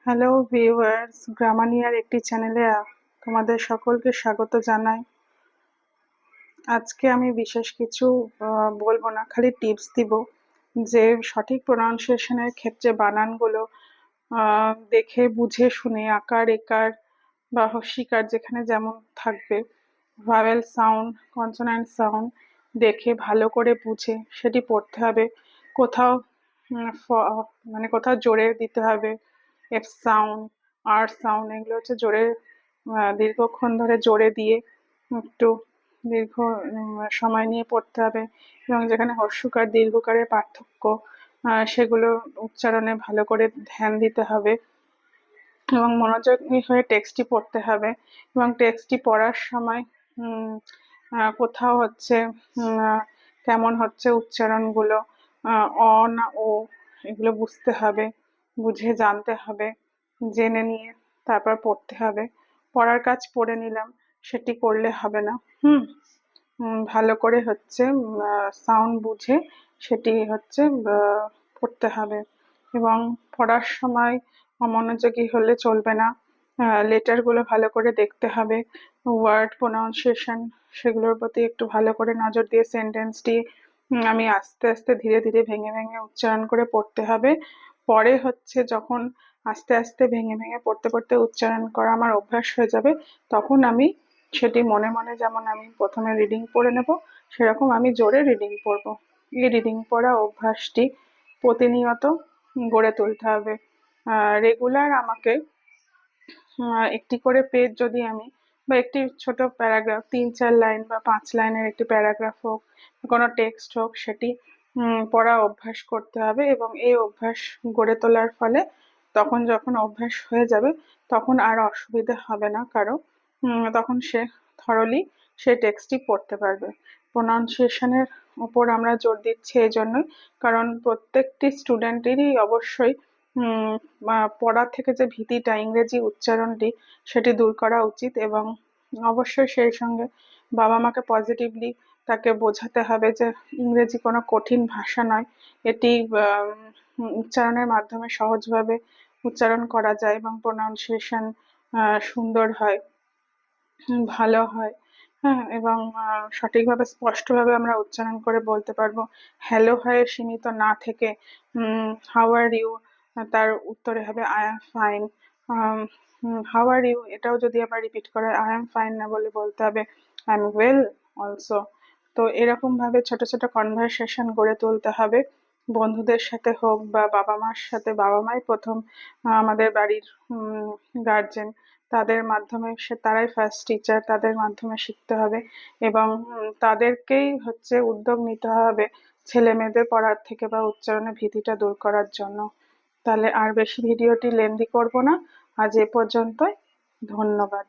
Hello viewers, গ্রামানিয়ার একটি চ্যানেলে তোমাদের সকলকে স্বাগত জানাই। আজকে আমি বিশেষ কিছু বলবো না, খালি টিপস দিব যে সঠিক প্রোনাউন্সিয়েশনের ক্ষেত্রে বানানগুলো দেখে বুঝে শুনে আকার একার বা হস্যিকার যেখানে যেমন থাকবে, ভাওয়েল সাউন্ড, কনসোন্যান্ট সাউন্ড দেখে ভালো করে বুঝে সেটি পড়তে হবে। কোথাও কোথাও জোরে দিতে হবে, এফ সাউন্ড, আর সাউন্ড, এগুলো হচ্ছে জোরে, দীর্ঘক্ষণ ধরে জোরে দিয়ে একটু দীর্ঘ সময় নিয়ে পড়তে হবে। এবং যেখানে হর্ষকার দীর্ঘকারের পার্থক্য, সেগুলো উচ্চারণে ভালো করে ধ্যান দিতে হবে এবং মনোযোগী হয়ে টেক্সটটি পড়তে হবে। এবং টেক্সটটি পড়ার সময় কোথাও হচ্ছে কেমন হচ্ছে উচ্চারণগুলো, অ না ও, এগুলো বুঝতে হবে, বুঝে জানতে হবে, জেনে নিয়ে তারপর পড়তে হবে। পড়ার কাজ পড়ে নিলাম, সেটি করলে হবে না। ভালো করে হচ্ছে সাউন্ড বুঝে সেটি হচ্ছে পড়তে হবে। এবং পড়ার সময় অমনোযোগী হলে চলবে না। লেটারগুলো ভালো করে দেখতে হবে, ওয়ার্ড প্রোনাউন্সিয়েশন সেগুলোর প্রতি একটু ভালো করে নজর দিয়ে সেন্টেন্সটি আমি আস্তে আস্তে ধীরে ধীরে ভেঙে ভেঙে উচ্চারণ করে পড়তে হবে। পরে হচ্ছে যখন আস্তে আস্তে ভেঙে ভেঙে পড়তে পড়তে উচ্চারণ করা আমার অভ্যাস হয়ে যাবে, তখন আমি সেটি মনে মনে, যেমন আমি প্রথমে রিডিং পড়ে নেব, সেরকম আমি জোরে রিডিং পড়বো। এই রিডিং পড়া অভ্যাসটি প্রতিনিয়ত গড়ে তুলতে হবে। রেগুলার আমাকে একটি করে পেজ যদি আমি, বা একটি ছোট প্যারাগ্রাফ, 3-4 লাইন বা 5 লাইনের একটি প্যারাগ্রাফ হোক, কোনো টেক্সট হোক, সেটি পড়া অভ্যাস করতে হবে। এবং এই অভ্যাস গড়ে তোলার ফলে তখন যখন অভ্যাস হয়ে যাবে, তখন আর অসুবিধা হবে না কারো। তখন সে থরলি সেই টেক্সটটি পড়তে পারবে। প্রোনাউন্সিয়েশনের উপর আমরা জোর দিচ্ছি এই জন্যই, কারণ প্রত্যেকটি স্টুডেন্টেরই অবশ্যই পড়ার থেকে যে ভীতিটা, ইংরেজি উচ্চারণটি, সেটি দূর করা উচিত। এবং অবশ্যই সেই সঙ্গে বাবা মাকে পজিটিভলি তাকে বোঝাতে হবে যে ইংরেজি কোনো কঠিন ভাষা নয়, এটি উচ্চারণের মাধ্যমে সহজভাবে উচ্চারণ করা যায় এবং প্রোনাউন্সিয়েশন সুন্দর হয়, ভালো হয়। হ্যাঁ, এবং সঠিকভাবে স্পষ্টভাবে আমরা উচ্চারণ করে বলতে পারবো। হ্যালো হয়ে সীমিত না থেকে হাউ আর ইউ, তার উত্তরে হবে I am fine. How are you এটাও যদি আবার রিপিট করে আই এম ফাইন না বলে বলতে হবে আই এম ওয়েল অলসো। তো এরকম ভাবে ছোট ছোট কনভারসেশন গড়ে তুলতে হবে। বন্ধুদের সাথে হোক বা বাবা মার সাথে, বাবা মাই প্রথম আমাদের বাড়ির গার্জেন, তাদের মাধ্যমে তারাই ফার্স্ট টিচার, তাদের মাধ্যমে শিখতে হবে। এবং তাদেরকেই হচ্ছে উদ্যোগ নিতে হবে ছেলে মেয়েদের পড়ার থেকে বা উচ্চারণে ভীতিটা দূর করার জন্য। তাহলে আর বেশি ভিডিওটি লেন্দি করব না, আজ এ পর্যন্তই। ধন্যবাদ।